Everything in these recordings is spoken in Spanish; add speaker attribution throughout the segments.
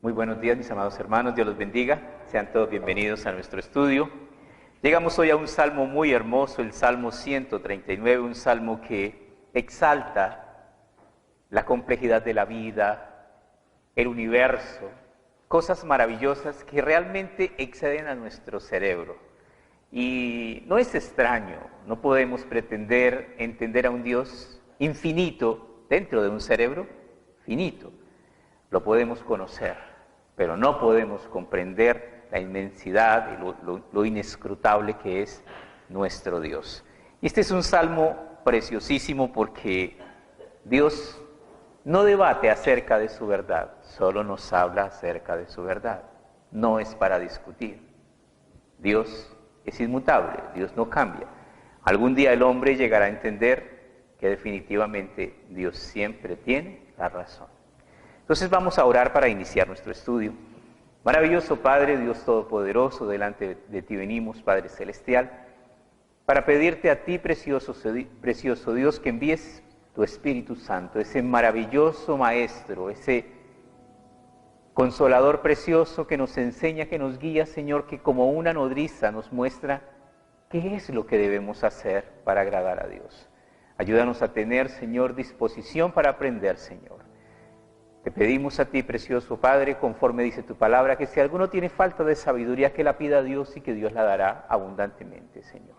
Speaker 1: Muy buenos días, mis amados hermanos, Dios los bendiga. Sean todos bienvenidos a nuestro estudio. Llegamos hoy a un salmo muy hermoso, el Salmo 139, un salmo que exalta la complejidad de la vida, el universo, cosas maravillosas que realmente exceden a nuestro cerebro. Y no es extraño, no podemos pretender entender a un Dios infinito dentro de un cerebro finito. Lo podemos conocer, pero no podemos comprender la inmensidad y lo inescrutable que es nuestro Dios. Y este es un salmo preciosísimo porque Dios no debate acerca de su verdad, solo nos habla acerca de su verdad. No es para discutir. Dios es inmutable, Dios no cambia. Algún día el hombre llegará a entender que definitivamente Dios siempre tiene la razón. Entonces vamos a orar para iniciar nuestro estudio. Maravilloso Padre, Dios Todopoderoso, delante de ti venimos, Padre Celestial, para pedirte a ti, precioso Dios, que envíes tu Espíritu Santo, ese maravilloso Maestro, ese Consolador precioso que nos enseña, que nos guía, Señor, que como una nodriza nos muestra qué es lo que debemos hacer para agradar a Dios. Ayúdanos a tener, Señor, disposición para aprender, Señor. Te pedimos a ti, precioso Padre, conforme dice tu palabra, que si alguno tiene falta de sabiduría, que la pida a Dios y que Dios la dará abundantemente, Señor.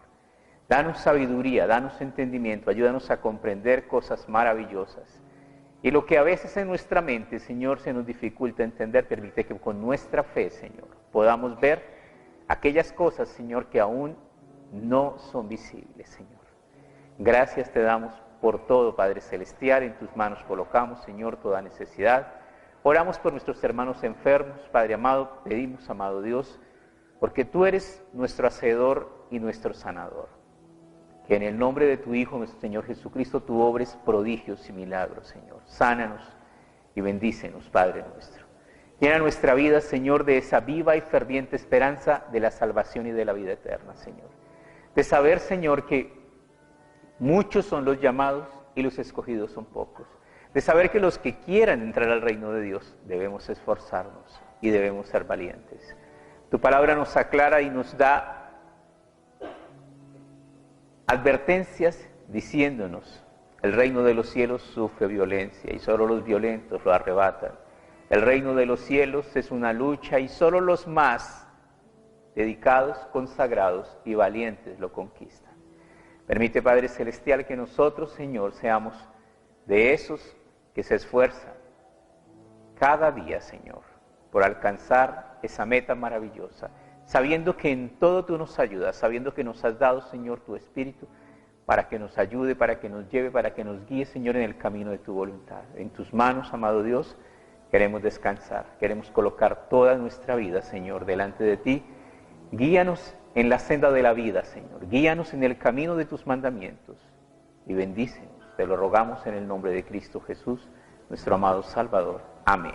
Speaker 1: Danos sabiduría, danos entendimiento, ayúdanos a comprender cosas maravillosas. Y lo que a veces en nuestra mente, Señor, se nos dificulta entender, permite que con nuestra fe, Señor, podamos ver aquellas cosas, Señor, que aún no son visibles, Señor. Gracias te damos por todo, Padre Celestial, en tus manos colocamos, Señor, toda necesidad. Oramos por nuestros hermanos enfermos, Padre amado, pedimos, amado Dios, porque tú eres nuestro hacedor y nuestro sanador. Que en el nombre de tu Hijo, nuestro Señor Jesucristo, tú obres prodigios y milagros, Señor. Sánanos y bendícenos, Padre nuestro. Llena nuestra vida, Señor, de esa viva y ferviente esperanza de la salvación y de la vida eterna, Señor. De saber, Señor, que muchos son los llamados y los escogidos son pocos. De saber que los que quieran entrar al reino de Dios debemos esforzarnos y debemos ser valientes. Tu palabra nos aclara y nos da advertencias diciéndonos, el reino de los cielos sufre violencia y solo los violentos lo arrebatan. El reino de los cielos es una lucha y solo los más dedicados, consagrados y valientes lo conquistan. Permite, Padre Celestial, que nosotros, Señor, seamos de esos que se esfuerzan cada día, Señor, por alcanzar esa meta maravillosa, sabiendo que en todo tú nos ayudas, sabiendo que nos has dado, Señor, tu Espíritu, para que nos ayude, para que nos lleve, para que nos guíe, Señor, en el camino de tu voluntad. En tus manos, amado Dios, queremos descansar, queremos colocar toda nuestra vida, Señor, delante de ti. Guíanos en la senda de la vida, Señor, guíanos en el camino de tus mandamientos y bendícenos. Te lo rogamos en el nombre de Cristo Jesús, nuestro amado Salvador. Amén.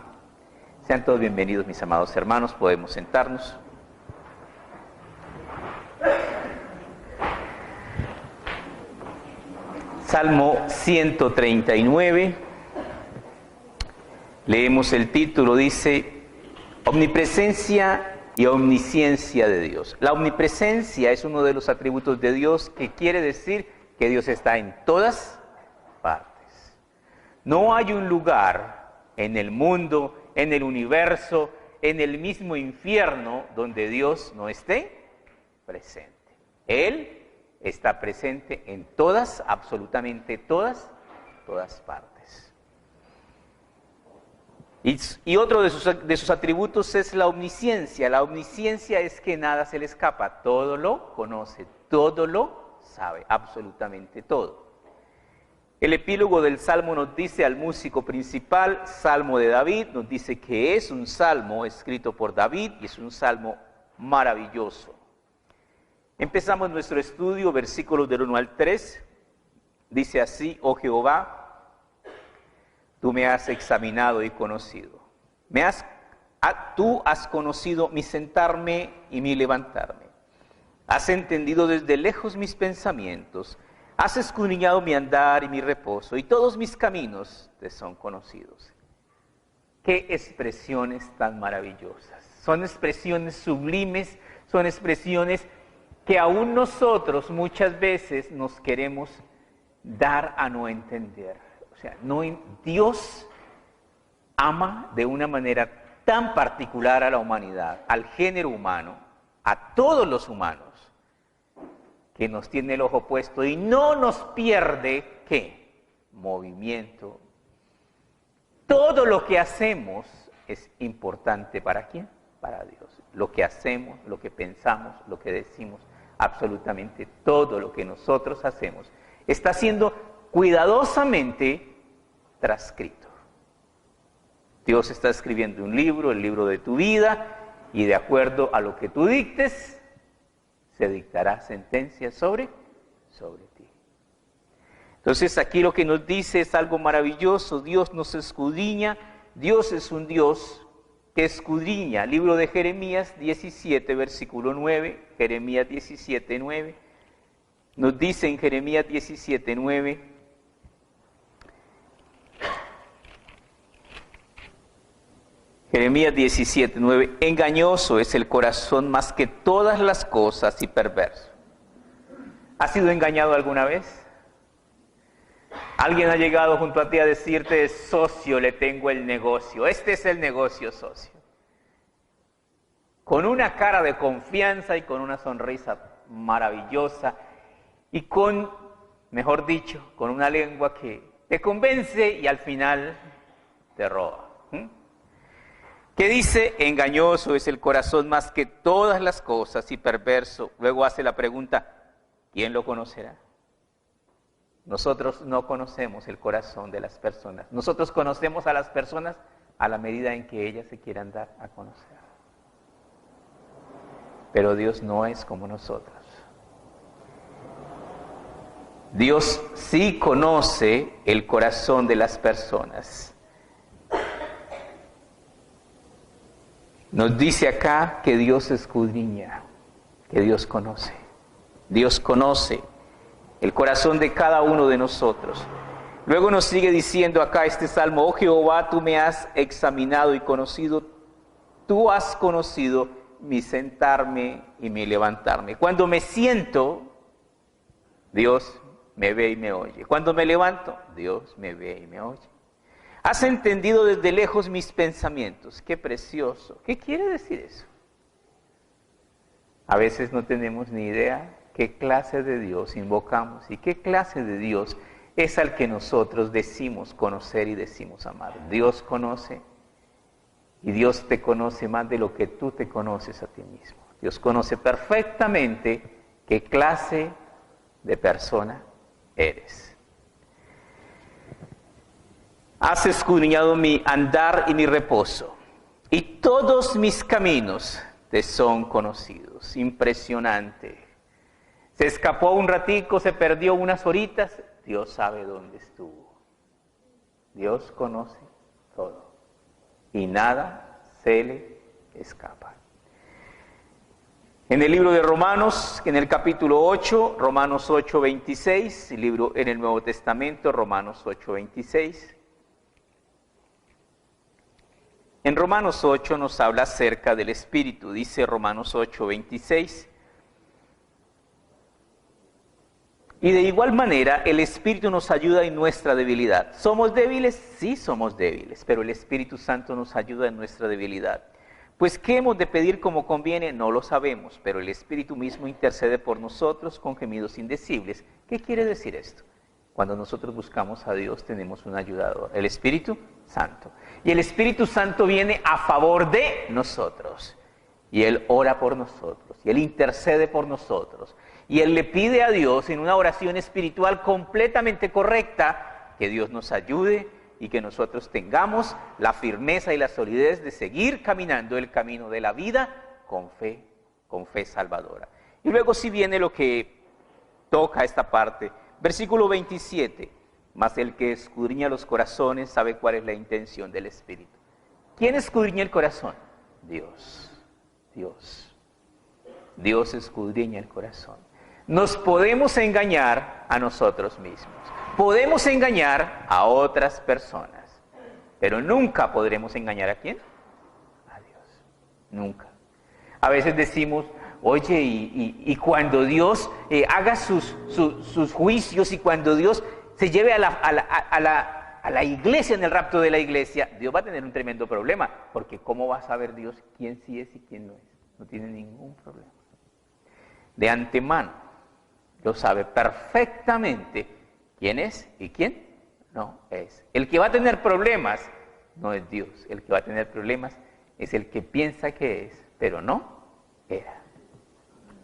Speaker 1: Sean todos bienvenidos, mis amados hermanos, podemos sentarnos. Salmo 139, leemos el título, dice, Omnipresencia y omnisciencia de Dios. La omnipresencia es uno de los atributos de Dios que quiere decir que Dios está en todas partes. No hay un lugar en el mundo, en el universo, en el mismo infierno donde Dios no esté presente. Él está presente en todas, absolutamente todas partes. Y otro de sus atributos es la omnisciencia. La omnisciencia es que nada se le escapa, todo lo conoce, todo lo sabe, absolutamente todo. El epílogo del Salmo nos dice al músico principal, Salmo de David, nos dice que es un salmo escrito por David y es un salmo maravilloso. Empezamos nuestro estudio, versículos del 1 al 3, dice así, oh Jehová, tú me has examinado y conocido. Tú has conocido mi sentarme y mi levantarme. Has entendido desde lejos mis pensamientos. Has escudriñado mi andar y mi reposo, y todos mis caminos te son conocidos. Qué expresiones tan maravillosas. Son expresiones sublimes, son expresiones que aún nosotros muchas veces nos queremos dar a no entender. O sea, Dios ama de una manera tan particular a la humanidad, al género humano, a todos los humanos, que nos tiene el ojo puesto y no nos pierde, ¿qué? Movimiento. Todo lo que hacemos es importante, ¿para quién? Para Dios. Lo que hacemos, lo que pensamos, lo que decimos, absolutamente todo lo que nosotros hacemos está siendo cuidadosamente transcrito. Dios está escribiendo un libro, el libro de tu vida, y de acuerdo a lo que tú dictes, se dictará sentencia sobre ti. Entonces aquí lo que nos dice es algo maravilloso. Dios nos escudriña. Dios es un Dios que escudriña. Libro de Jeremías 17, versículo 9. Jeremías 17, 9. Nos dice en Jeremías 17, 9. Jeremías 17, 9. Engañoso es el corazón más que todas las cosas y perverso. ¿Has sido engañado alguna vez? Alguien ha llegado junto a ti a decirte, socio, le tengo el negocio. Este es el negocio, socio. Con una cara de confianza y con una sonrisa maravillosa y con, mejor dicho, con una lengua que te convence y al final te roba. ¿Qué dice? Engañoso es el corazón más que todas las cosas y perverso. Luego hace la pregunta, ¿quién lo conocerá? Nosotros no conocemos el corazón de las personas. Nosotros conocemos a las personas a la medida en que ellas se quieran dar a conocer. Pero Dios no es como nosotros. Dios sí conoce el corazón de las personas. Nos dice acá que Dios escudriña, que Dios conoce. Dios conoce el corazón de cada uno de nosotros. Luego nos sigue diciendo acá este salmo, oh Jehová, tú me has examinado y conocido, tú has conocido mi sentarme y mi levantarme. Cuando me siento, Dios me ve y me oye. Cuando me levanto, Dios me ve y me oye. Has entendido desde lejos mis pensamientos. Qué precioso. ¿Qué quiere decir eso? A veces no tenemos ni idea qué clase de Dios invocamos y qué clase de Dios es al que nosotros decimos conocer y decimos amar. Dios conoce y Dios te conoce más de lo que tú te conoces a ti mismo. Dios conoce perfectamente qué clase de persona eres. Has escudriñado mi andar y mi reposo, y todos mis caminos te son conocidos. Impresionante. Se escapó un ratico, se perdió unas horitas, Dios sabe dónde estuvo. Dios conoce todo y nada se le escapa. En el libro de Romanos, en el capítulo 8, Romanos 8:26, libro en el Nuevo Testamento, Romanos 8:26. En Romanos 8 nos habla acerca del Espíritu, dice Romanos 8:26. Y de igual manera, el Espíritu nos ayuda en nuestra debilidad. ¿Somos débiles? Sí, somos débiles, pero el Espíritu Santo nos ayuda en nuestra debilidad. Pues, ¿qué hemos de pedir como conviene? No lo sabemos, pero el Espíritu mismo intercede por nosotros con gemidos indecibles. ¿Qué quiere decir esto? Cuando nosotros buscamos a Dios, tenemos un ayudador, el Espíritu Santo. Y el Espíritu Santo viene a favor de nosotros. Y Él ora por nosotros, y Él intercede por nosotros. Y Él le pide a Dios en una oración espiritual completamente correcta que Dios nos ayude y que nosotros tengamos la firmeza y la solidez de seguir caminando el camino de la vida con fe salvadora. Y luego sí viene lo que toca esta parte. Versículo 27. Mas el que escudriña los corazones sabe cuál es la intención del Espíritu. ¿Quién escudriña el corazón? Dios. Dios escudriña el corazón. Nos podemos engañar a nosotros mismos. Podemos engañar a otras personas. Pero nunca podremos engañar ¿a quién? A Dios. Nunca. A veces decimos, oye, y cuando Dios haga sus juicios y cuando Dios se lleve a la iglesia en el rapto de la iglesia, Dios va a tener un tremendo problema, porque ¿cómo va a saber Dios quién sí es y quién no es? No tiene ningún problema. De antemano, lo sabe perfectamente quién es y quién no es. El que va a tener problemas no es Dios, el que va a tener problemas es el que piensa que es, pero no era.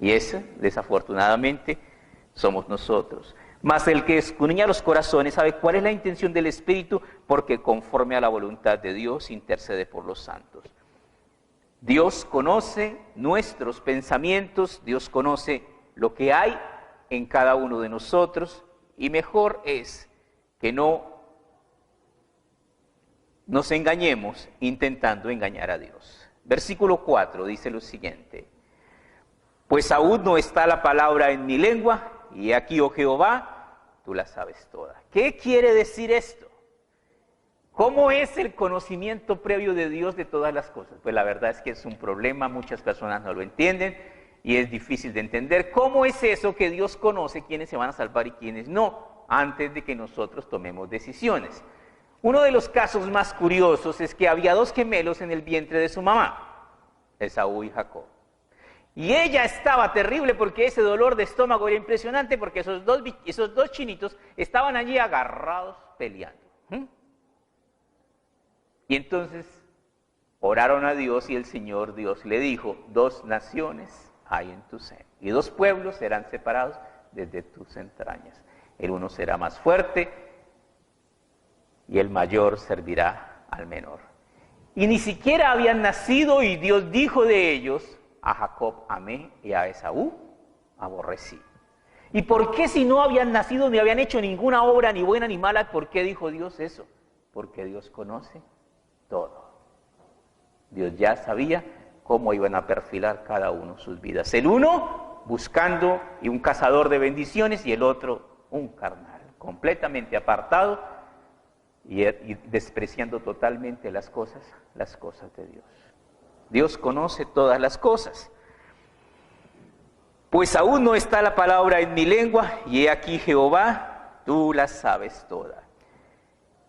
Speaker 1: Y ese, desafortunadamente, somos nosotros. Mas el que escudriña los corazones sabe cuál es la intención del Espíritu, porque conforme a la voluntad de Dios intercede por los santos. Dios conoce nuestros pensamientos, Dios conoce lo que hay en cada uno de nosotros, y mejor es que no nos engañemos intentando engañar a Dios. Versículo 4 dice lo siguiente: pues aún no está la palabra en mi lengua, y aquí, oh Jehová, tú la sabes toda. ¿Qué quiere decir esto? ¿Cómo es el conocimiento previo de Dios de todas las cosas? Pues la verdad es que es un problema, muchas personas no lo entienden y es difícil de entender. ¿Cómo es eso que Dios conoce quiénes se van a salvar y quiénes no, antes de que nosotros tomemos decisiones? Uno de los casos más curiosos es que había 2 gemelos en el vientre de su mamá, Esaú y Jacob. Y ella estaba terrible porque ese dolor de estómago era impresionante, porque esos dos chinitos estaban allí agarrados peleando. Y entonces oraron a Dios y el Señor Dios le dijo: 2 naciones hay en tu seno y 2 pueblos serán separados desde tus entrañas. El uno será más fuerte y el mayor servirá al menor. Y ni siquiera habían nacido y Dios dijo de ellos: a Jacob amé y a Esaú aborrecí. ¿Y por qué, si no habían nacido ni habían hecho ninguna obra, ni buena ni mala, por qué dijo Dios eso? Porque Dios conoce todo. Dios ya sabía cómo iban a perfilar cada uno sus vidas. El uno buscando y un cazador de bendiciones, y el otro un carnal, completamente apartado y despreciando totalmente las cosas de Dios. Dios conoce todas las cosas. Pues aún no está la palabra en mi lengua, y he aquí, Jehová, tú la sabes toda.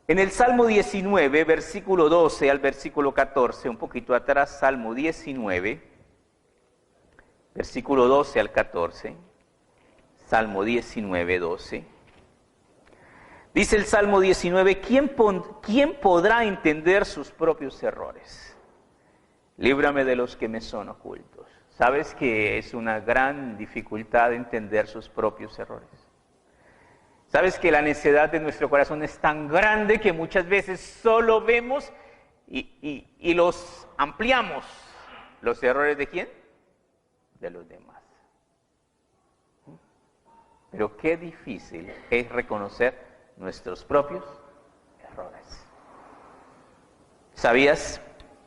Speaker 1: En el Salmo 19, versículo 12 al versículo 14, un poquito atrás, Salmo 19, versículo 12 al 14, Salmo 19, 12. Dice el Salmo 19, ¿quién podrá entender sus propios errores? Líbrame de los que me son ocultos. ¿Sabes que es una gran dificultad entender sus propios errores? ¿Sabes que la necedad de nuestro corazón es tan grande que muchas veces solo vemos y los ampliamos? ¿Los errores de quién? De los demás. Pero qué difícil es reconocer nuestros propios errores. ¿Sabías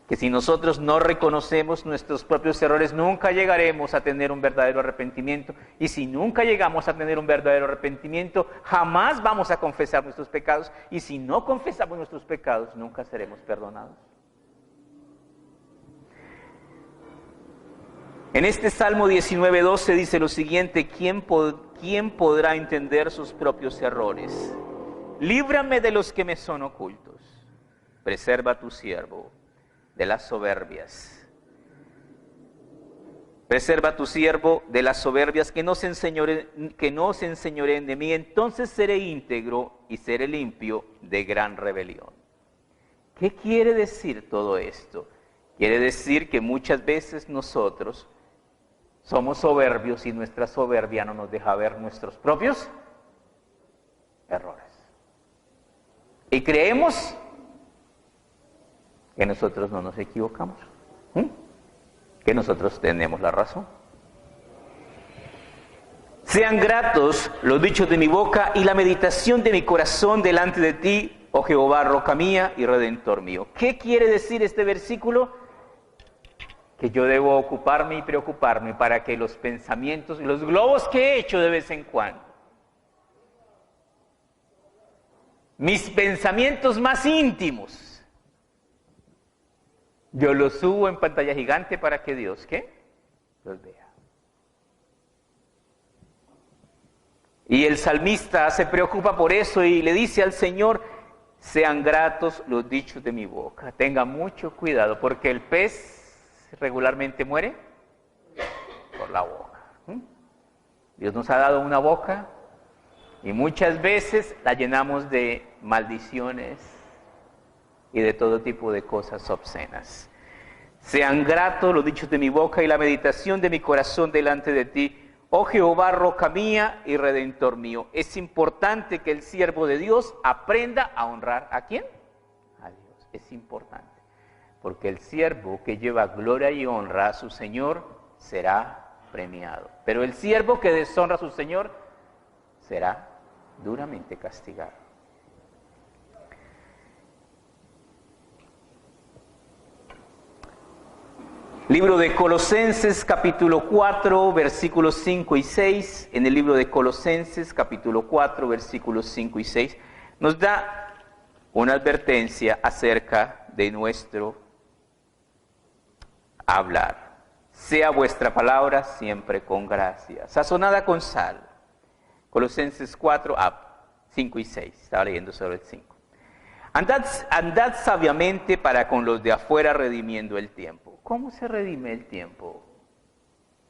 Speaker 1: que si nosotros no reconocemos nuestros propios errores, nunca llegaremos a tener un verdadero arrepentimiento? Y si nunca llegamos a tener un verdadero arrepentimiento, jamás vamos a confesar nuestros pecados. Y si no confesamos nuestros pecados, nunca seremos perdonados. En este Salmo 19:12 dice lo siguiente: ¿quién podrá entender sus propios errores? Líbrame de los que me son ocultos. Preserva a tu siervo de las soberbias. Preserva a tu siervo de las soberbias, que no se enseñoreen de mí, entonces seré íntegro y seré limpio de gran rebelión. ¿Qué quiere decir todo esto? Quiere decir que muchas veces nosotros somos soberbios y nuestra soberbia no nos deja ver nuestros propios errores. Y creemos que nosotros no nos equivocamos, que nosotros tenemos la razón. Sean gratos los dichos de mi boca y la meditación de mi corazón delante de ti, oh Jehová, roca mía y redentor mío. ¿Qué quiere decir este versículo? Que yo debo ocuparme y preocuparme para que los pensamientos, los globos que he hecho de vez en cuando, mis pensamientos más íntimos, Yo los subo en pantalla gigante para que Dios, ¿qué? Los vea. Y el salmista se preocupa por eso y le dice al Señor, sean gratos los dichos de mi boca. Tenga mucho cuidado porque el pez regularmente muere por la boca. Dios nos ha dado una boca y muchas veces la llenamos de maldiciones y de todo tipo de cosas obscenas. Sean gratos los dichos de mi boca y la meditación de mi corazón delante de ti, oh Jehová, roca mía y redentor mío. Es importante que el siervo de Dios aprenda a honrar ¿a quién? A Dios. Es importante, porque el siervo que lleva gloria y honra a su Señor será premiado. Pero el siervo que deshonra a su Señor será duramente castigado. Libro de Colosenses, capítulo 4, versículos 5 y 6. En el libro de Colosenses, capítulo 4, versículos 5 y 6, nos da una advertencia acerca de nuestro hablar. Sea vuestra palabra siempre con gracia, sazonada con sal. Colosenses 4, 5 y 6. Estaba leyendo sobre el 5. Andad sabiamente para con los de afuera redimiendo el tiempo. ¿Cómo se redime el tiempo?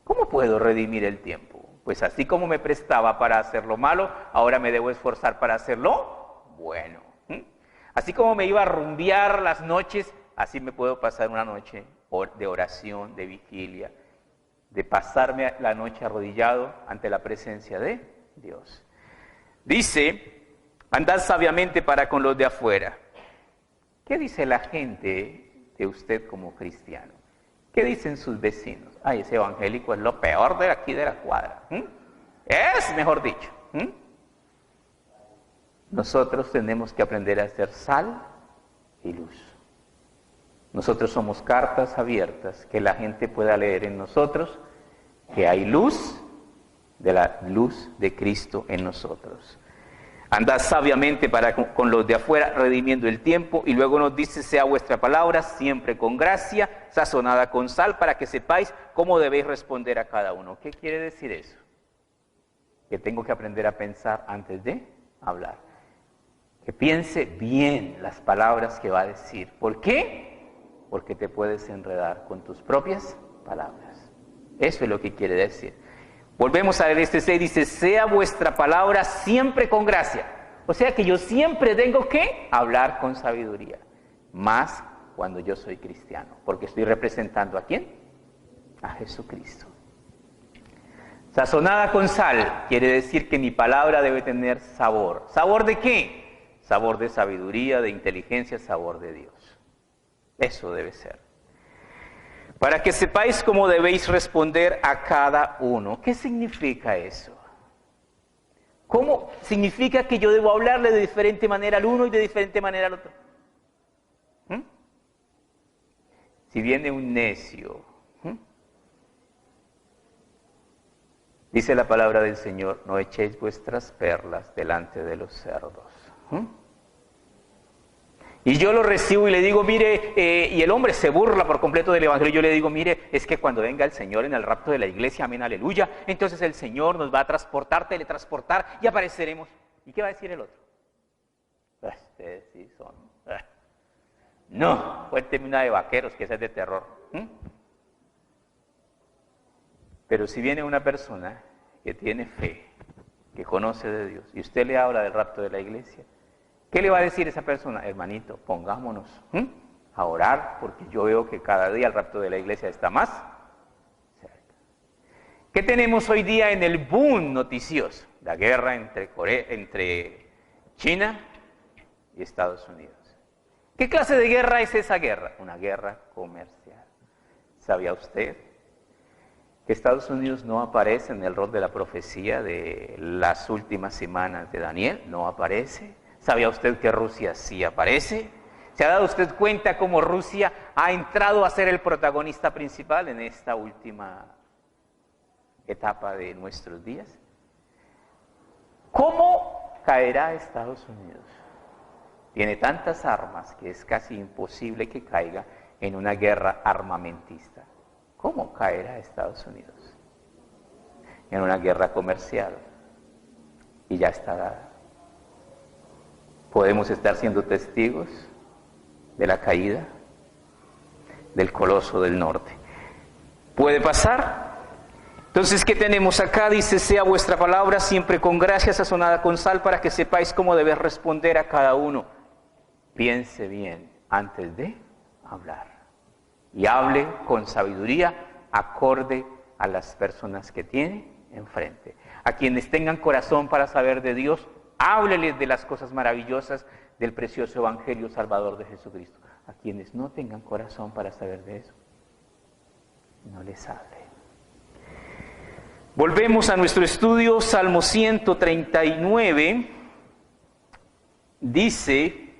Speaker 1: ¿Cómo puedo redimir el tiempo? Pues así como me prestaba para hacer lo malo, ahora me debo esforzar para hacerlo bueno. Así como me iba a rumbear las noches, así me puedo pasar una noche de oración, de vigilia, de pasarme la noche arrodillado ante la presencia de Dios. Dice, andad sabiamente para con los de afuera. ¿Qué dice la gente de usted como cristiano? ¿Qué dicen sus vecinos? Ay, ese evangélico es lo peor de aquí de la cuadra. Es, mejor dicho. Nosotros tenemos que aprender a ser sal y luz. Nosotros somos cartas abiertas que la gente pueda leer en nosotros, que hay luz de la luz de Cristo en nosotros. Andad sabiamente para con los de afuera, redimiendo el tiempo. Y luego nos dice, sea vuestra palabra siempre con gracia, sazonada con sal, para que sepáis cómo debéis responder a cada uno. ¿Qué quiere decir eso? Que tengo que aprender a pensar antes de hablar. Que piense bien las palabras que va a decir. ¿Por qué? Porque te puedes enredar con tus propias palabras. Eso es lo que quiere decir. Volvemos a leer este 6, dice, sea vuestra palabra siempre con gracia. O sea que yo siempre tengo que hablar con sabiduría. Más cuando yo soy cristiano. Porque estoy representando ¿a quién? A Jesucristo. Sazonada con sal quiere decir que mi palabra debe tener sabor. ¿Sabor de qué? Sabor de sabiduría, de inteligencia, sabor de Dios. Eso debe ser. Para que sepáis cómo debéis responder a cada uno. ¿Qué significa eso? ¿Cómo significa que yo debo hablarle de diferente manera al uno y de diferente manera al otro? Si viene un necio, dice la palabra del Señor, no echéis vuestras perlas delante de los cerdos. Y yo lo recibo y le digo, mire, y el hombre se burla por completo del evangelio. Yo le digo, mire, es que cuando venga el Señor en el rapto de la iglesia, amén, aleluya, entonces el Señor nos va a transportar, teletransportar y apareceremos. ¿Y qué va a decir el otro? Ustedes sí son. No, cuénteme una de vaqueros, que esa es de terror. Pero si viene una persona que tiene fe, que conoce de Dios, y usted le habla del rapto de la iglesia, ¿qué le va a decir esa persona? Hermanito, pongámonos a orar, porque yo veo que cada día el rapto de la iglesia está más cerca. ¿Qué tenemos hoy día en el boom noticioso? La guerra entre China y Estados Unidos. ¿Qué clase de guerra es esa guerra? Una guerra comercial. ¿Sabía usted que Estados Unidos no aparece en el rol de la profecía de las últimas semanas de Daniel? No aparece. ¿Sabía usted que Rusia sí aparece? ¿Se ha dado usted cuenta cómo Rusia ha entrado a ser el protagonista principal en esta última etapa de nuestros días? ¿Cómo caerá Estados Unidos? Tiene tantas armas que es casi imposible que caiga en una guerra armamentista. ¿Cómo caerá Estados Unidos? En una guerra comercial. Y ya está dada. Podemos estar siendo testigos de la caída del coloso del norte. ¿Puede pasar? Entonces, ¿qué tenemos acá? Dice, sea vuestra palabra siempre con gracia, sazonada con sal, para que sepáis cómo debéis responder a cada uno. Piense bien antes de hablar. Y hable con sabiduría acorde a las personas que tiene enfrente. A quienes tengan corazón para saber de Dios, hábleles de las cosas maravillosas del precioso Evangelio Salvador de Jesucristo. A quienes no tengan corazón para saber de eso, no les hable. Volvemos a nuestro estudio, Salmo 139, dice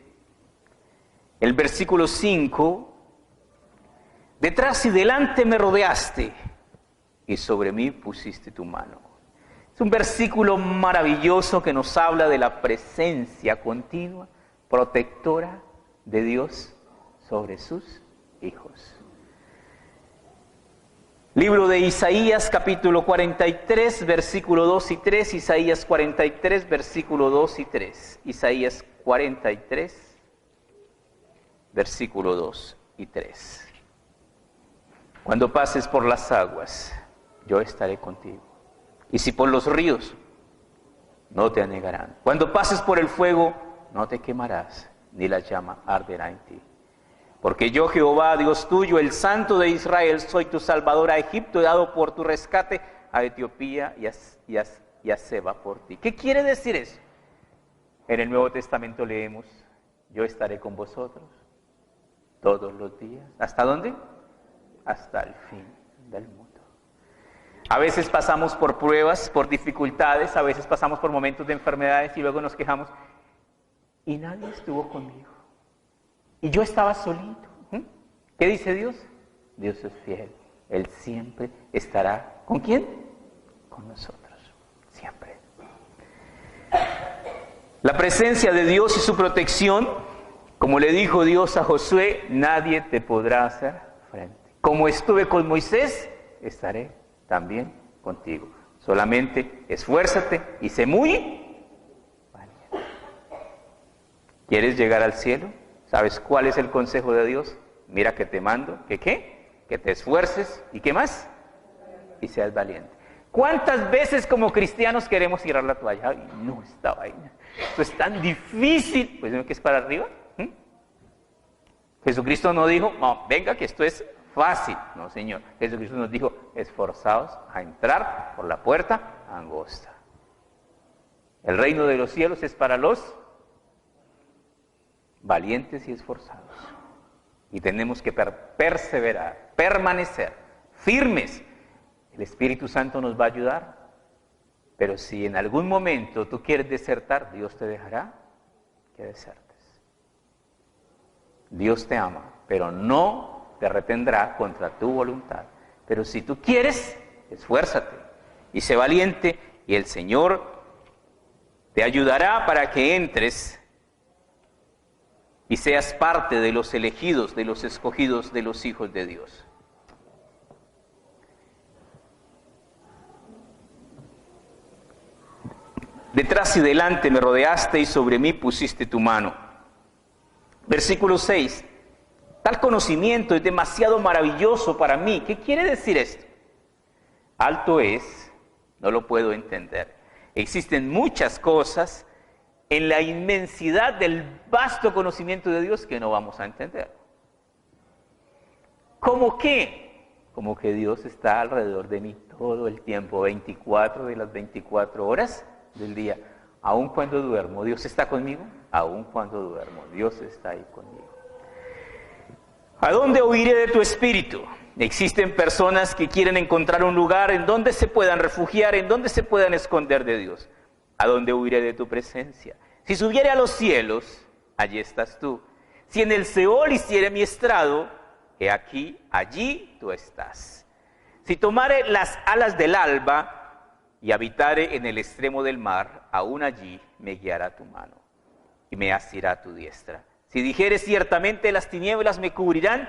Speaker 1: el versículo 5, detrás y delante me rodeaste y sobre mí pusiste tu mano. Es un versículo maravilloso que nos habla de la presencia continua, protectora de Dios sobre sus hijos. Libro de Isaías, capítulo 43, versículo 2 y 3, Isaías 43, versículo 2 y 3. Isaías 43, versículo 2 y 3. Cuando pases por las aguas, yo estaré contigo. Y si por los ríos, no te anegarán. Cuando pases por el fuego, no te quemarás, ni la llama arderá en ti. Porque yo, Jehová, Dios tuyo, el Santo de Israel, soy tu Salvador. A Egipto he dado por tu rescate, a Etiopía y a Seba por ti. ¿Qué quiere decir eso? En el Nuevo Testamento leemos, yo estaré con vosotros todos los días. ¿Hasta dónde? Hasta el fin del mundo. A veces pasamos por pruebas, por dificultades, a veces pasamos por momentos de enfermedades y luego nos quejamos. Y nadie estuvo conmigo. Y yo estaba solito. ¿Qué dice Dios? Dios es fiel. Él siempre estará. ¿Con quién? Con nosotros. Siempre. La presencia de Dios y su protección, como le dijo Dios a Josué, nadie te podrá hacer frente. Como estuve con Moisés, estaré también contigo. Solamente esfuérzate y sé muy valiente. ¿Quieres llegar al cielo? ¿Sabes cuál es el consejo de Dios? Mira que te mando, ¿que qué? Que te esfuerces, ¿y qué más? Y seas valiente. ¿Cuántas veces como cristianos queremos tirar la toalla? Ay, no, esta vaina, esto es tan difícil. Pues ¿no que es para arriba? Jesucristo no dijo, no, venga que esto es fácil. No, Señor. Jesucristo nos dijo, esforzaos a entrar por la puerta angosta. El reino de los cielos es para los valientes y esforzados. Y tenemos que perseverar, permanecer, firmes. El Espíritu Santo nos va a ayudar. Pero si en algún momento tú quieres desertar, Dios te dejará que desertes. Dios te ama, pero no te retendrá contra tu voluntad. Pero si tú quieres, esfuérzate y sé valiente, y el Señor te ayudará para que entres y seas parte de los elegidos, de los escogidos, de los hijos de Dios. Detrás y delante me rodeaste y sobre mí pusiste tu mano. Versículo 6. Tal conocimiento es demasiado maravilloso para mí. ¿Qué quiere decir esto? Alto es, no lo puedo entender. Existen muchas cosas en la inmensidad del vasto conocimiento de Dios que no vamos a entender. ¿Cómo qué? Como que Dios está alrededor de mí todo el tiempo, 24 de las 24 horas del día. Aun cuando duermo, ¿Dios está conmigo? Aun cuando duermo, Dios está ahí conmigo. ¿A dónde huiré de tu espíritu? Existen personas que quieren encontrar un lugar en donde se puedan refugiar, en donde se puedan esconder de Dios. ¿A dónde huiré de tu presencia? Si subiere a los cielos, allí estás tú. Si en el Seol hiciere mi estrado, he aquí, allí tú estás. Si tomare las alas del alba y habitare en el extremo del mar, aún allí me guiará tu mano y me asirá tu diestra. Si dijere ciertamente las tinieblas me cubrirán,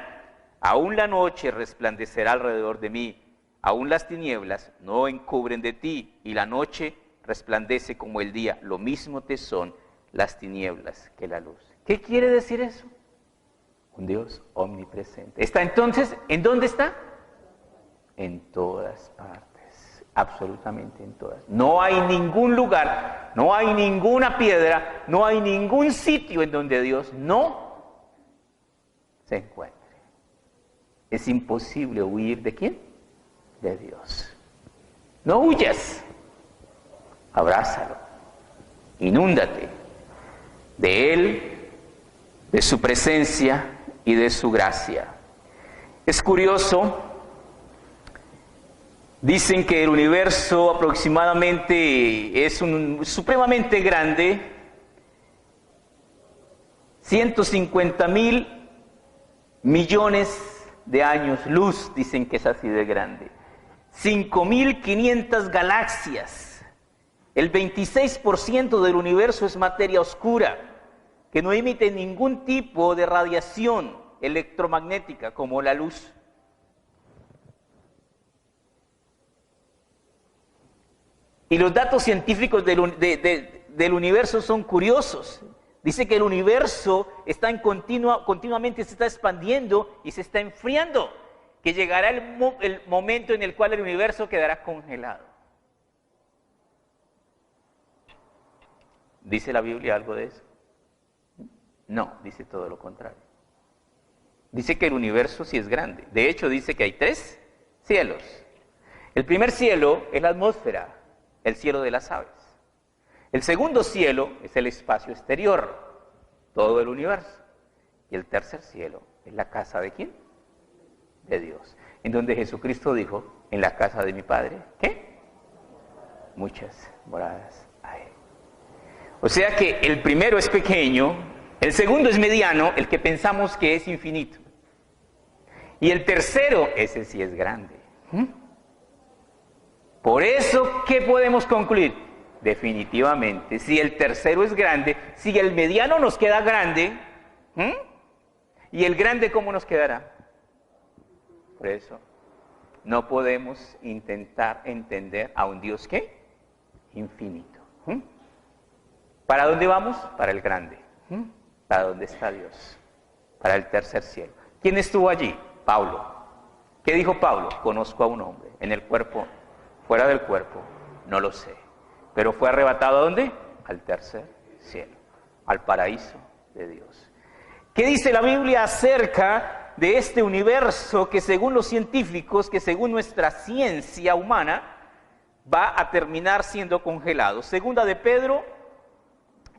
Speaker 1: Aún la noche resplandecerá alrededor de mí, aún las tinieblas no encubren de ti, y la noche resplandece como el día. Lo mismo te son las tinieblas que la luz. ¿Qué quiere decir eso? Un Dios omnipresente. ¿Está entonces? ¿En dónde está? En todas partes, absolutamente en todas. No hay ningún lugar, no hay ninguna piedra, no hay ningún sitio en donde Dios no se encuentre. Es imposible huir ¿de quién? De Dios. No huyas, abrázalo, inúndate de Él, de su presencia y de su gracia. Es curioso, dicen que el universo aproximadamente es supremamente grande, 150.000 millones de años luz, dicen que es así de grande. 5.500 galaxias. El 26% del universo es materia oscura, que no emite ningún tipo de radiación electromagnética como la luz. Y los datos científicos del universo son curiosos. Dice que el universo está continuamente se está expandiendo y se está enfriando, que llegará el momento en el cual el universo quedará congelado. ¿Dice la Biblia algo de eso? No, dice todo lo contrario. Dice que el universo sí es grande. De hecho, dice que hay 3 cielos. El primer cielo es la atmósfera, el cielo de las aves. El segundo cielo es el espacio exterior, todo el universo. Y el tercer cielo es la casa ¿de quién? De Dios. En donde Jesucristo dijo, en la casa de mi Padre, ¿qué? Muchas moradas hay. O sea que el primero es pequeño, el segundo es mediano, el que pensamos que es infinito. Y el tercero, ese sí es grande. Por eso, ¿qué podemos concluir? Definitivamente, si el tercero es grande, si el mediano nos queda grande, ¿y el grande cómo nos quedará? Por eso, no podemos intentar entender a un Dios, ¿qué? Infinito. ¿Para dónde vamos? Para el grande. ¿Para dónde está Dios? Para el tercer cielo. ¿Quién estuvo allí? Pablo. ¿Qué dijo Pablo? Conozco a un hombre, en el cuerpo, fuera del cuerpo, no lo sé. Pero fue arrebatado ¿a dónde? Al tercer cielo, al paraíso de Dios. ¿Qué dice la Biblia acerca de este universo que según los científicos, que según nuestra ciencia humana, va a terminar siendo congelado? Segunda de Pedro,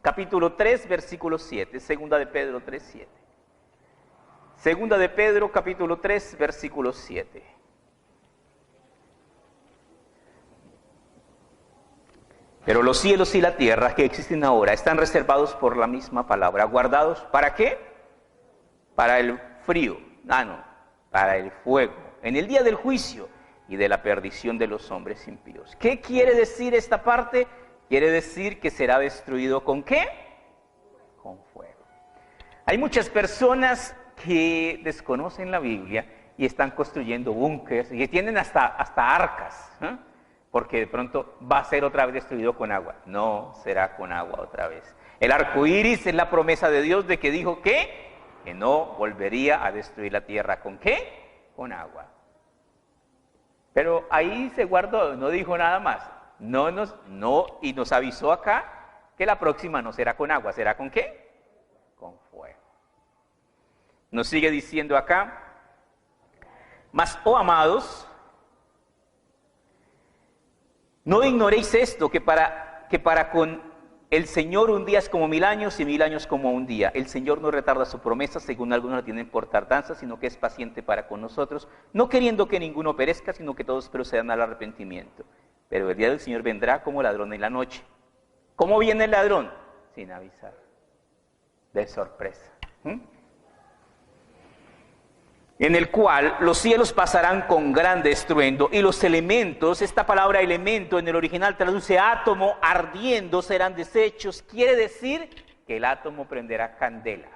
Speaker 1: capítulo 3, versículo 7. Segunda de Pedro 3, 7. Segunda de Pedro, capítulo 3, versículo 7. Pero los cielos y la tierra que existen ahora están reservados por la misma palabra, guardados, ¿para qué? Para el frío, para el fuego, en el día del juicio y de la perdición de los hombres impíos. ¿Qué quiere decir esta parte? Quiere decir que será destruido ¿con qué? Con fuego. Hay muchas personas que desconocen la Biblia y están construyendo búnkers y que tienen hasta arcas, porque de pronto va a ser otra vez destruido con agua. No será con agua otra vez. El arco iris es la promesa de Dios de que dijo que no volvería a destruir la tierra. ¿Con qué? Con agua. Pero ahí se guardó, no dijo nada más. Y nos avisó acá que la próxima no será con agua, ¿será con qué? Con fuego. Nos sigue diciendo acá, mas, oh amados, no ignoréis esto, que para con el Señor un día es como 1000 años y 1000 años como un día. El Señor no retarda su promesa, según algunos la tienen por tardanza, sino que es paciente para con nosotros, no queriendo que ninguno perezca, sino que todos procedan al arrepentimiento. Pero el día del Señor vendrá como ladrón en la noche. ¿Cómo viene el ladrón? Sin avisar, de sorpresa. En el cual los cielos pasarán con grande estruendo y los elementos, esta palabra elemento en el original traduce átomo, ardiendo serán deshechos. Quiere decir que el átomo prenderá candela.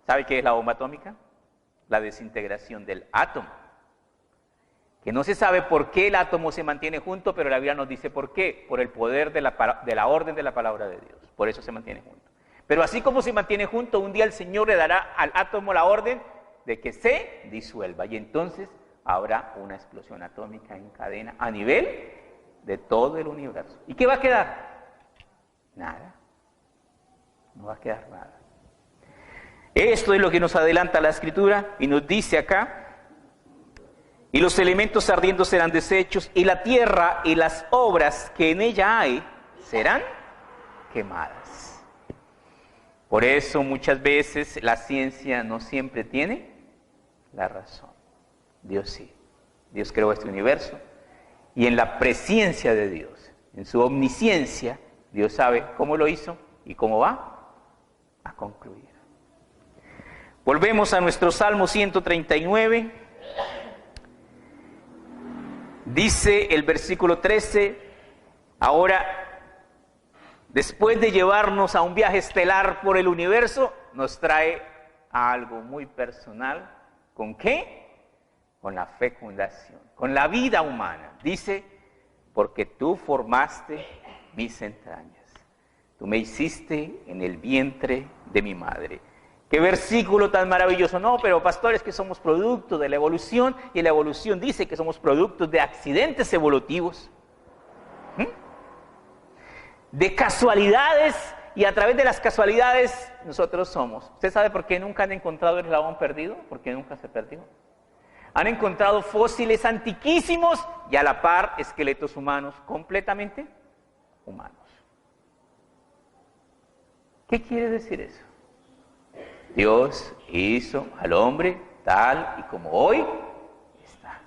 Speaker 1: ¿Sabe qué es la bomba atómica? la desintegración del átomo. Que no se sabe por qué el átomo se mantiene junto, pero la Biblia nos dice por qué, por el poder de la orden de la palabra de Dios. Por eso se mantiene junto. Pero así como se mantiene junto, un día el Señor le dará al átomo la orden de que se disuelva. Y entonces habrá una explosión atómica en cadena a nivel de todo el universo. ¿Y qué va a quedar? Nada. No va a quedar nada. Esto es lo que nos adelanta la Escritura y nos dice acá: y los elementos ardiendo serán deshechos, y la tierra y las obras que en ella hay serán quemadas. Por eso muchas veces la ciencia no siempre tiene la razón. Dios sí. Dios creó este universo, y en la presciencia de Dios, en su omnisciencia, Dios sabe cómo lo hizo y cómo va a concluir. Volvemos a nuestro Salmo 139. Dice el versículo 13, ahora, después de llevarnos a un viaje estelar por el universo, nos trae a algo muy personal. ¿Con qué? Con la fecundación, con la vida humana. Dice, porque tú formaste mis entrañas, tú me hiciste en el vientre de mi madre. ¡Qué versículo tan maravilloso! No, pero pastores, que somos producto de la evolución, y la evolución dice que somos productos de accidentes evolutivos, de casualidades, y a través de las casualidades nosotros somos. ¿Usted sabe por qué nunca han encontrado el eslabón perdido? Porque nunca se perdió. Han encontrado fósiles antiquísimos y a la par esqueletos humanos completamente humanos. ¿Qué quiere decir eso? Dios hizo al hombre tal y como hoy está.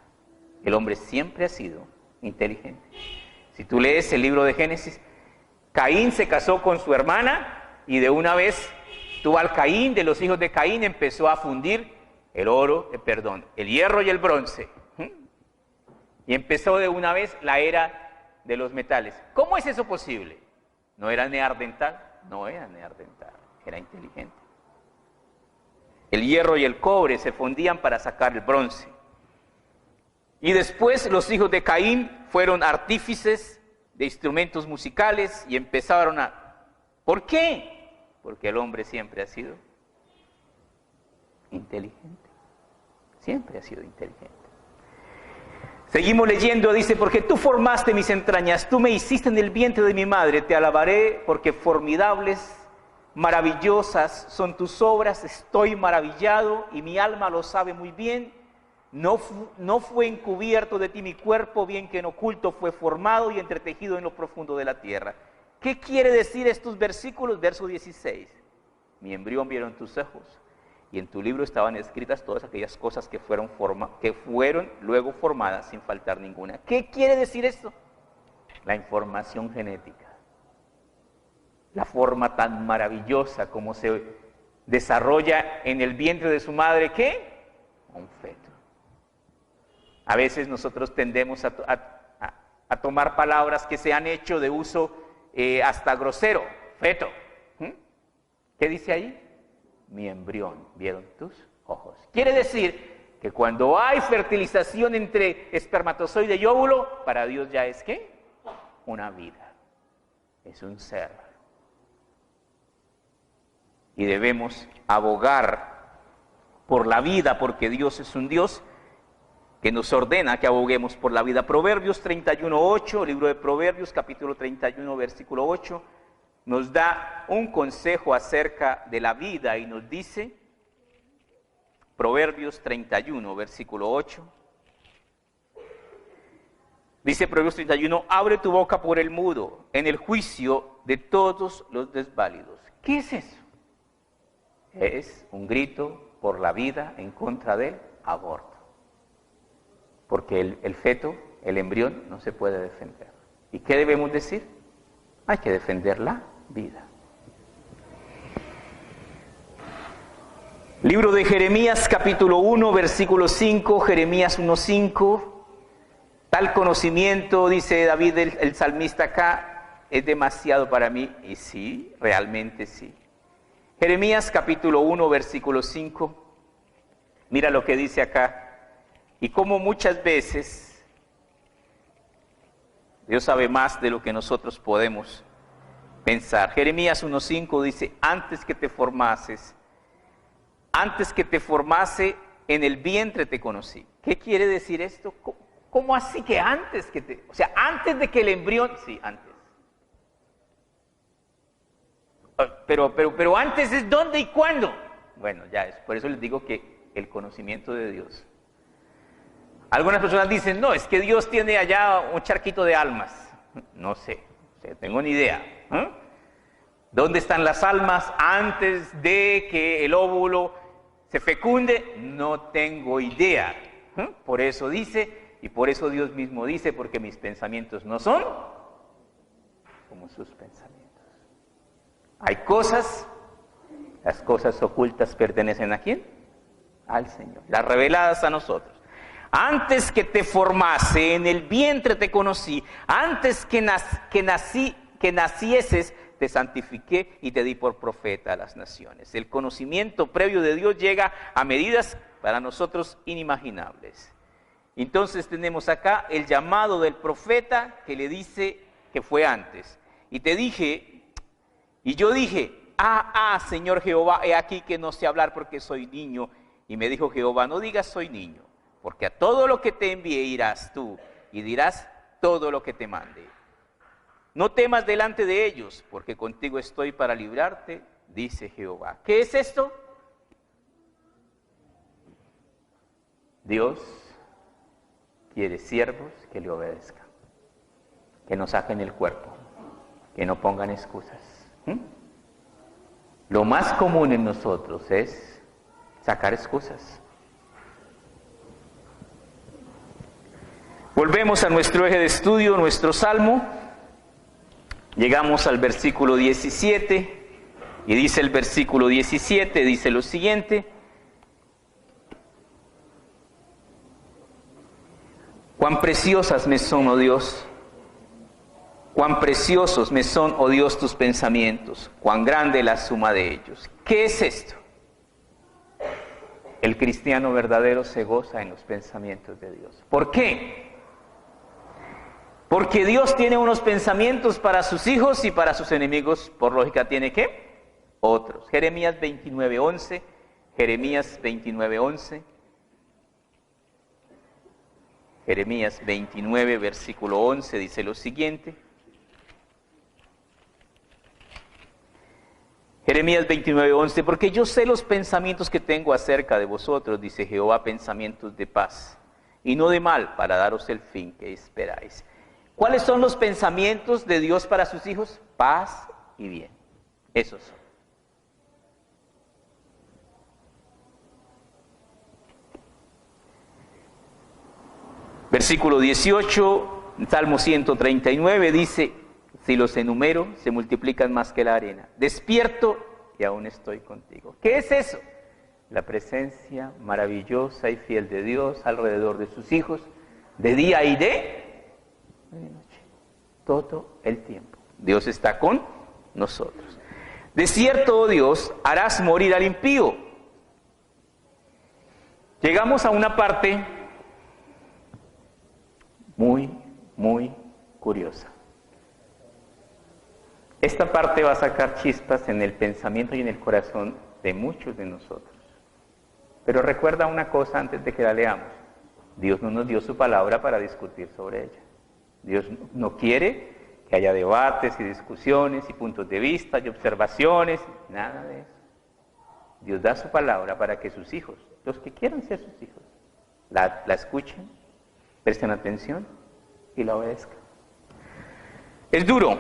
Speaker 1: El hombre siempre ha sido inteligente. Si tú lees el libro de Génesis, Caín se casó con su hermana y de una vez Tubal-Caín, de los hijos de Caín, empezó a fundir el hierro y el bronce. Y empezó de una vez la era de los metales. ¿Cómo es eso posible? ¿No era neandertal? No era neandertal, era inteligente. El hierro y el cobre se fundían para sacar el bronce. Y después los hijos de Caín fueron artífices de instrumentos musicales y empezaron a... ¿Por qué? Porque el hombre siempre ha sido inteligente. Siempre ha sido inteligente. Seguimos leyendo, dice, porque tú formaste mis entrañas, tú me hiciste en el vientre de mi madre, te alabaré porque formidables, maravillosas son tus obras, estoy maravillado y mi alma lo sabe muy bien. No fue encubierto de ti mi cuerpo, bien que en oculto fue formado y entretejido en lo profundo de la tierra. ¿Qué quiere decir estos versículos? Verso 16. Mi embrión vieron tus ojos y en tu libro estaban escritas todas aquellas cosas que fueron luego formadas sin faltar ninguna. ¿Qué quiere decir esto? La información genética. La forma tan maravillosa como se desarrolla en el vientre de su madre, ¿qué? Un feto. A veces nosotros tendemos a tomar palabras que se han hecho de uso hasta grosero. Feto. ¿Qué dice ahí? Mi embrión, vieron tus ojos. Quiere decir que cuando hay fertilización entre espermatozoide y óvulo, para Dios ya es ¿qué? Una vida. Es un ser. Y debemos abogar por la vida, porque Dios es un Dios que nos ordena que aboguemos por la vida. Proverbios 31:8, libro de Proverbios, capítulo 31, versículo 8, nos da un consejo acerca de la vida y nos dice, Proverbios 31, versículo 8, dice Proverbios 31, abre tu boca por el mudo, en el juicio de todos los desválidos. ¿Qué es eso? Es un grito por la vida en contra del aborto. Porque el feto, el embrión, no se puede defender. ¿Y qué debemos decir? Hay que defender la vida. Libro de Jeremías, capítulo 1, versículo 5, Jeremías 1:5. Tal conocimiento, dice David el salmista acá, es demasiado para mí. Y sí, realmente sí. Jeremías, capítulo 1, versículo 5. Mira lo que dice acá. Y como muchas veces Dios sabe más de lo que nosotros podemos pensar. Jeremías 1:5 dice, antes que te formase en el vientre te conocí. ¿Qué quiere decir esto? ¿Cómo así que antes que te... O sea, antes de que el embrión... Sí, antes. Pero antes es dónde y cuándo. Bueno, ya es. Por eso les digo que el conocimiento de Dios. Algunas personas dicen, no, es que Dios tiene allá un charquito de almas. No sé, tengo ni idea. ¿Dónde están las almas antes de que el óvulo se fecunde? No tengo idea. Por eso dice, y por eso Dios mismo dice, porque mis pensamientos no son como sus pensamientos. Hay cosas, las cosas ocultas pertenecen ¿a quién? Al Señor. Las reveladas a nosotros. Antes que te formase, en el vientre te conocí. Antes que nacieses, te santifiqué y te di por profeta a las naciones. El conocimiento previo de Dios llega a medidas para nosotros inimaginables. Entonces tenemos acá el llamado del profeta que le dice que fue antes. Y yo dije, Señor Jehová, he aquí que no sé hablar porque soy niño. Y me dijo Jehová, no digas soy niño, porque a todo lo que te envíe irás tú y dirás todo lo que te mande. No temas delante de ellos, porque contigo estoy para librarte, dice Jehová. ¿Qué es esto? Dios quiere siervos que le obedezcan, que no saquen el cuerpo, que no pongan excusas. Lo más común en nosotros es sacar excusas. Volvemos a nuestro eje de estudio, nuestro salmo. Llegamos al versículo 17 y dice el versículo 17, dice lo siguiente. Cuán preciosas me son, oh Dios, cuán preciosos me son, oh Dios, tus pensamientos, cuán grande la suma de ellos. ¿Qué es esto? El cristiano verdadero se goza en los pensamientos de Dios. ¿Por qué? Porque Dios tiene unos pensamientos para sus hijos y para sus enemigos, por lógica, ¿tiene qué? Otros. Jeremías 29:11, Jeremías 29:11, Jeremías 29, versículo 11, dice lo siguiente. Jeremías 29:11, porque yo sé los pensamientos que tengo acerca de vosotros, dice Jehová, pensamientos de paz y no de mal, para daros el fin que esperáis. ¿Cuáles son los pensamientos de Dios para sus hijos? Paz y bien. Esos son. Versículo 18, Salmo 139 dice, si los enumero, se multiplican más que la arena. Despierto y aún estoy contigo. ¿Qué es eso? La presencia maravillosa y fiel de Dios alrededor de sus hijos, de día y de noche, todo el tiempo. Dios está con nosotros. De cierto, oh Dios, harás morir al impío. Llegamos a una parte muy curiosa. Esta parte va a sacar chispas en el pensamiento y en el corazón de muchos de nosotros. Pero recuerda una cosa antes de que la leamos. Dios no nos dio su palabra para discutir sobre ella. Dios no quiere que haya debates y discusiones y puntos de vista y observaciones, nada de eso. Dios da su palabra para que sus hijos, los que quieran ser sus hijos, la escuchen, presten atención y la obedezcan. Es duro.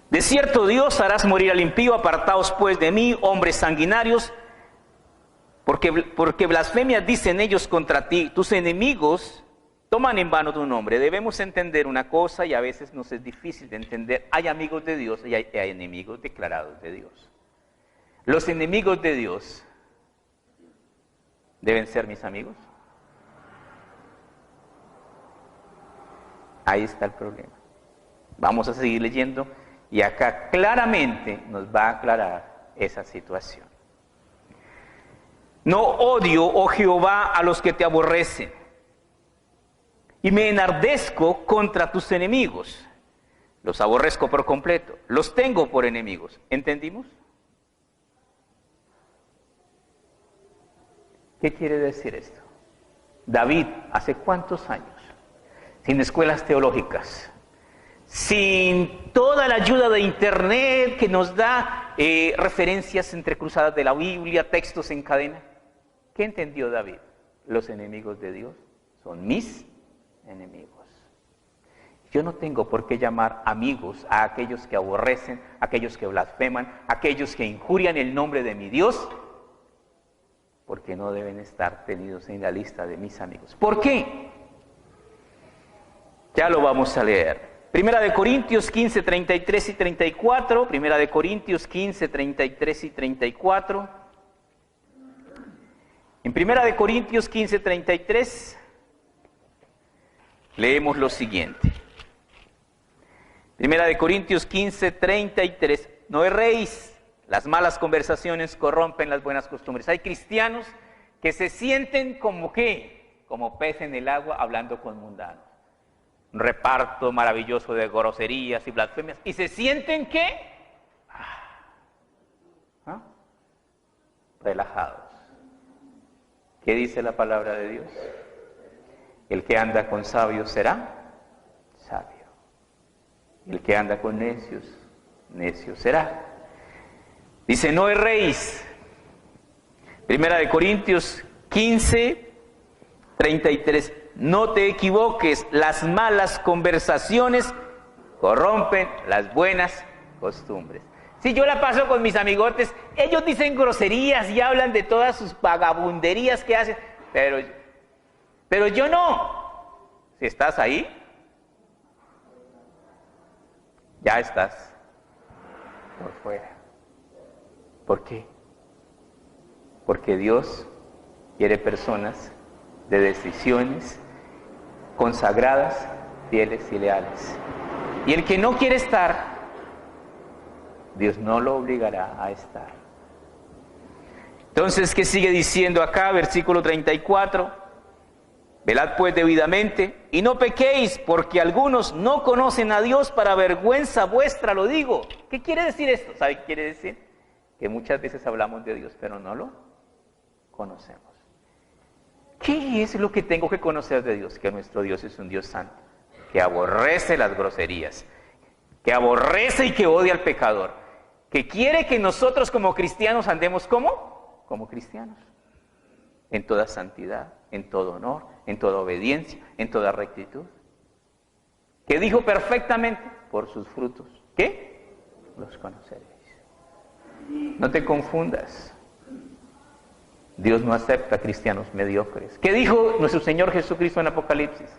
Speaker 1: De cierto, Dios, harás morir al impío, apartaos pues de mí, hombres sanguinarios, porque blasfemias dicen ellos contra ti, tus enemigos toman en vano tu nombre. Debemos entender una cosa y a veces nos es difícil de entender. Hay amigos de Dios y hay enemigos declarados de Dios. Los enemigos de Dios deben ser mis amigos. Ahí está el problema. Vamos a seguir leyendo y acá claramente nos va a aclarar esa situación. No odio, oh Jehová, a los que te aborrecen, y me enardezco contra tus enemigos. Los aborrezco por completo, los tengo por enemigos. ¿Entendimos? ¿Qué quiere decir esto? David, ¿hace cuántos años? Sin escuelas teológicas, sin toda la ayuda de internet que nos da referencias entrecruzadas de la Biblia, textos en cadena. ¿Qué entendió David? Los enemigos de Dios son mis enemigos. Yo no tengo por qué llamar amigos a aquellos que aborrecen, a aquellos que blasfeman, a aquellos que injurian el nombre de mi Dios, porque no deben estar tenidos en la lista de mis amigos. ¿Por qué? Ya lo vamos a leer. Primera de Corintios 15, 33 y 34. Primera de Corintios 15, 33 y 34. En Primera de Corintios 15, 33 leemos lo siguiente. Primera de Corintios 15, 33. No erréis, las malas conversaciones corrompen las buenas costumbres. Hay cristianos que se sienten como ¿qué? Como pez en el agua hablando con mundanos. Un reparto maravilloso de groserías y blasfemias. ¿Y se sienten qué? Relajados. ¿Qué dice la palabra de Dios? El que anda con sabios será sabio. El que anda con necios, necio será. Dice, no erréis. Primera de Corintios 15, 33. No te equivoques, las malas conversaciones corrompen las buenas costumbres. Si yo la paso con mis amigotes, ellos dicen groserías y hablan de todas sus vagabunderías que hacen, pero yo no. Si estás ahí, ya estás por fuera. ¿Por qué? Porque Dios quiere personas de decisiones consagradas, fieles y leales. Y el que no quiere estar, Dios no lo obligará a estar. Entonces, ¿qué sigue diciendo acá? Versículo 34. Velad pues debidamente y no pequéis, porque algunos no conocen a Dios, para vergüenza vuestra lo digo. ¿Qué quiere decir esto? ¿Sabe qué quiere decir? Que muchas veces hablamos de Dios, pero no lo conocemos. ¿Qué es lo que tengo que conocer de Dios? Que nuestro Dios es un Dios santo, que aborrece las groserías, que aborrece y que odia al pecador, que quiere que nosotros como cristianos andemos ¿cómo? Como cristianos, en toda santidad, en todo honor, en toda obediencia, en toda rectitud. Que dijo perfectamente, por sus frutos, ¿qué? Los conoceréis. No te confundas. Dios no acepta cristianos mediocres. ¿Qué dijo nuestro Señor Jesucristo en Apocalipsis?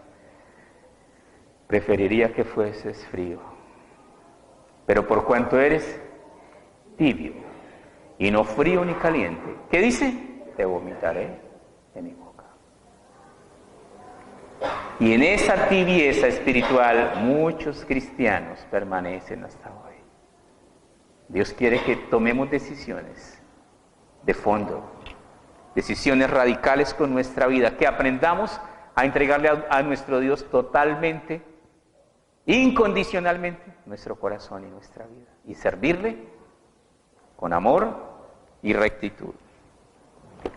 Speaker 1: Preferiría que fueses frío, pero por cuanto eres tibio y no frío ni caliente, ¿qué dice? Te vomitaré de mi boca. Y en esa tibieza espiritual muchos cristianos permanecen hasta hoy. Dios quiere que tomemos decisiones de fondo, decisiones radicales con nuestra vida, que aprendamos a entregarle a nuestro Dios totalmente, incondicionalmente, nuestro corazón y nuestra vida, y servirle con amor y rectitud.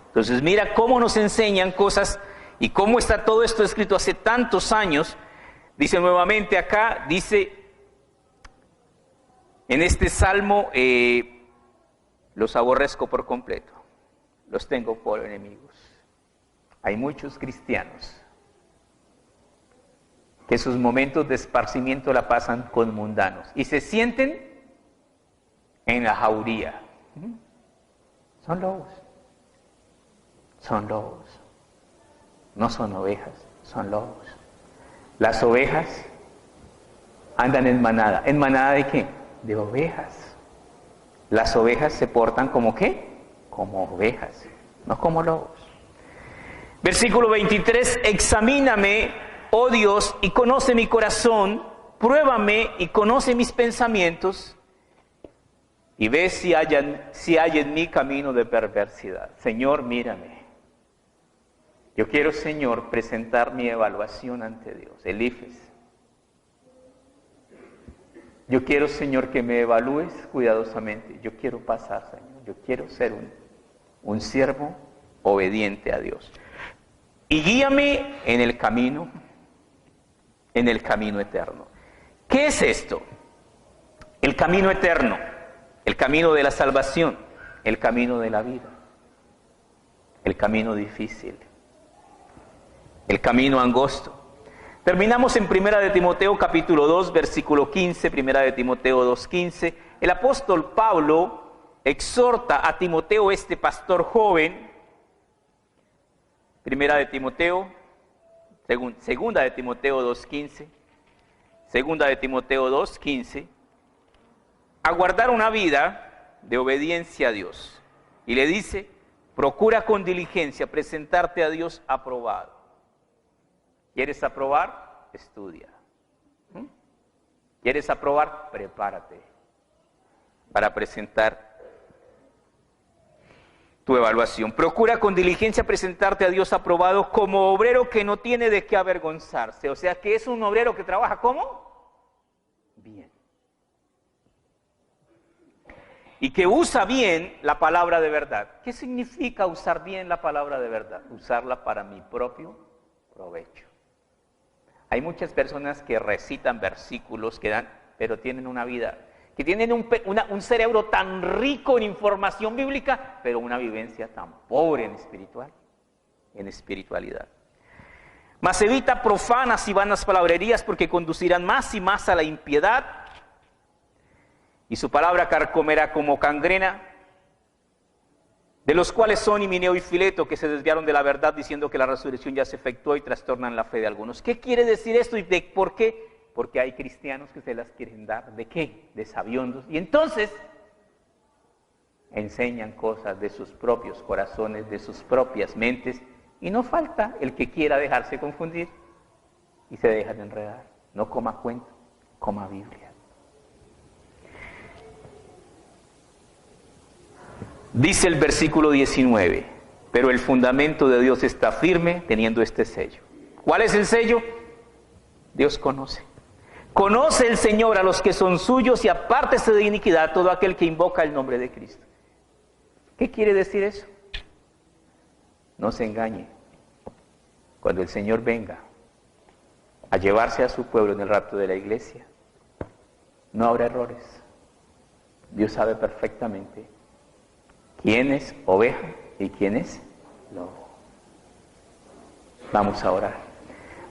Speaker 1: Entonces mira cómo nos enseñan cosas y cómo está todo esto escrito hace tantos años. Dice nuevamente acá, dice en este salmo, los aborrezco por completo, los tengo por enemigos. Hay muchos cristianos que sus momentos de esparcimiento la pasan con mundanos y se sienten en la jauría. Son lobos. Son lobos. No son ovejas, son lobos. Las ovejas andan en manada. ¿En manada de qué? De ovejas. Las ovejas se portan como ¿qué? Como ovejas, no como lobos. Versículo 23, examíname, oh Dios, y conoce mi corazón, pruébame y conoce mis pensamientos, y ve si hay en mí camino de perversidad. Señor, mírame. Yo quiero, Señor, presentar mi evaluación ante Dios, el IFES. Yo quiero, Señor, que me evalúes cuidadosamente. Yo quiero pasar, Señor. Yo quiero ser un siervo obediente a Dios. Y guíame en el camino eterno. ¿Qué es esto? El camino eterno, el camino de la salvación, el camino de la vida, el camino difícil, el camino angosto. Terminamos en 1 de Timoteo capítulo 2, versículo 15, 1 de Timoteo 2, 15. El apóstol Pablo exhorta a Timoteo, este pastor joven, Segunda de Timoteo 2:15, Segunda de Timoteo 2:15, a guardar una vida de obediencia a Dios. Y le dice, procura con diligencia presentarte a Dios aprobado. ¿Quieres aprobar? Estudia. ¿Quieres aprobar? Prepárate para presentar tu evaluación. Procura con diligencia presentarte a Dios aprobado como obrero que no tiene de qué avergonzarse. O sea, que es un obrero que trabaja ¿cómo? Bien. Y que usa bien la palabra de verdad. ¿Qué significa usar bien la palabra de verdad? Usarla para mi propio provecho. Hay muchas personas que recitan versículos, pero tienen una vida, que tienen un cerebro tan rico en información bíblica, pero una vivencia tan pobre en espiritualidad. Mas evita profanas y vanas palabrerías, porque conducirán más y más a la impiedad, y su palabra carcomerá como gangrena, de los cuales son Himeneo y Fileto, que se desviaron de la verdad diciendo que la resurrección ya se efectuó y trastornan la fe de algunos. ¿Qué quiere decir esto y por qué? Porque hay cristianos que se las quieren dar. ¿De qué? De sabiondos. Y entonces enseñan cosas de sus propios corazones, de sus propias mentes, y no falta el que quiera dejarse confundir y se dejan enredar. No coma cuento, coma Biblia. Dice el versículo 19, pero el fundamento de Dios está firme teniendo este sello. ¿Cuál es el sello? Dios conoce. Conoce el Señor a los que son suyos y apártese de iniquidad todo aquel que invoca el nombre de Cristo. ¿Qué quiere decir eso? No se engañe. Cuando el Señor venga a llevarse a su pueblo en el rapto de la iglesia, no habrá errores. Dios sabe perfectamente quién es oveja y quién es lobo. Vamos a orar.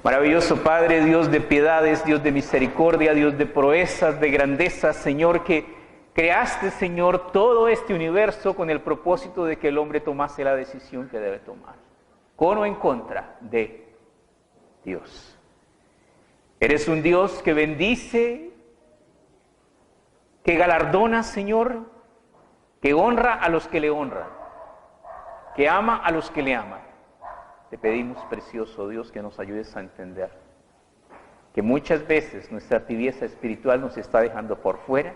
Speaker 1: Maravilloso Padre, Dios de piedades, Dios de misericordia, Dios de proezas, de grandezas, Señor, que creaste, Señor, todo este universo con el propósito de que el hombre tomase la decisión que debe tomar, con o en contra de Dios. Eres un Dios que bendice, que galardona, Señor, que honra a los que le honran, que ama a los que le aman. Te pedimos, precioso Dios, que nos ayudes a entender que muchas veces nuestra tibieza espiritual nos está dejando por fuera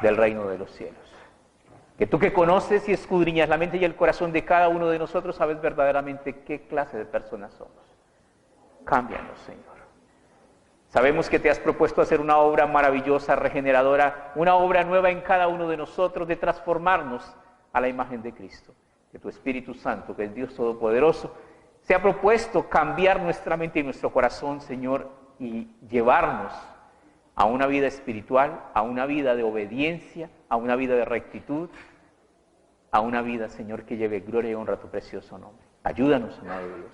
Speaker 1: del reino de los cielos. Que tú que conoces y escudriñas la mente y el corazón de cada uno de nosotros, sabes verdaderamente qué clase de personas somos. Cámbianos, Señor. Sabemos que te has propuesto hacer una obra maravillosa, regeneradora, una obra nueva en cada uno de nosotros, de transformarnos a la imagen de Cristo. Que tu Espíritu Santo, que es Dios Todopoderoso, se ha propuesto cambiar nuestra mente y nuestro corazón, Señor, y llevarnos a una vida espiritual, a una vida de obediencia, a una vida de rectitud, a una vida, Señor, que lleve gloria y honra a tu precioso nombre. Ayúdanos, amado Dios.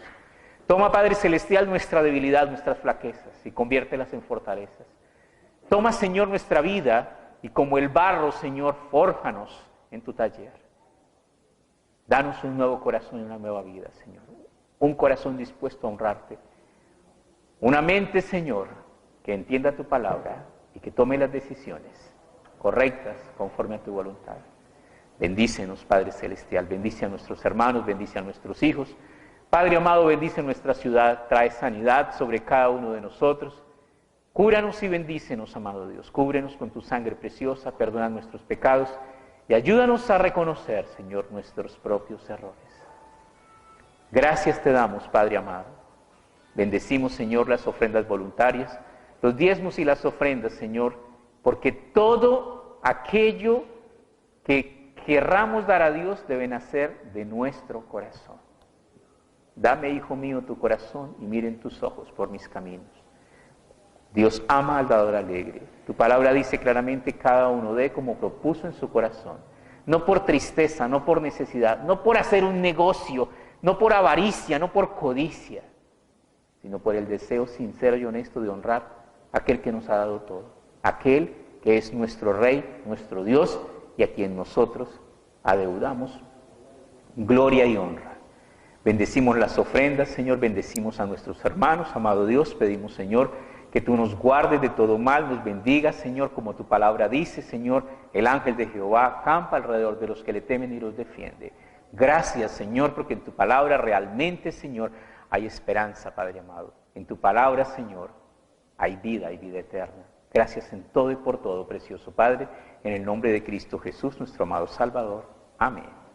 Speaker 1: Toma, Padre Celestial, nuestra debilidad, nuestras flaquezas y conviértelas en fortalezas. Toma, Señor, nuestra vida y como el barro, Señor, fórjanos en tu taller. Danos un nuevo corazón y una nueva vida, Señor. Un corazón dispuesto a honrarte. Una mente, Señor, que entienda tu palabra y que tome las decisiones correctas conforme a tu voluntad. Bendícenos, Padre Celestial. Bendice a nuestros hermanos, bendice a nuestros hijos. Padre amado, bendice nuestra ciudad, trae sanidad sobre cada uno de nosotros. Cúranos y bendícenos, amado Dios. Cúbrenos con tu sangre preciosa, perdona nuestros pecados y ayúdanos a reconocer, Señor, nuestros propios errores. Gracias te damos, Padre amado. Bendecimos, Señor, las ofrendas voluntarias, los diezmos y las ofrendas, Señor, porque todo aquello que querramos dar a Dios debe nacer de nuestro corazón. Dame, hijo mío, tu corazón y miren tus ojos por mis caminos. Dios ama al dador alegre. Tu palabra dice claramente, cada uno dé como propuso en su corazón. No por tristeza, no por necesidad, no por hacer un negocio, no por avaricia, no por codicia, sino por el deseo sincero y honesto de honrar a aquel que nos ha dado todo, aquel que es nuestro Rey, nuestro Dios, y a quien nosotros adeudamos gloria y honra. Bendecimos las ofrendas, Señor, bendecimos a nuestros hermanos, amado Dios, pedimos, Señor, que tú nos guardes de todo mal, nos bendigas, Señor, como tu palabra dice, Señor, el ángel de Jehová acampa alrededor de los que le temen y los defiende. Gracias, Señor, porque en tu palabra realmente, Señor, hay esperanza, Padre amado. En tu palabra, Señor, hay vida eterna. Gracias en todo y por todo, precioso Padre, en el nombre de Cristo Jesús, nuestro amado Salvador. Amén.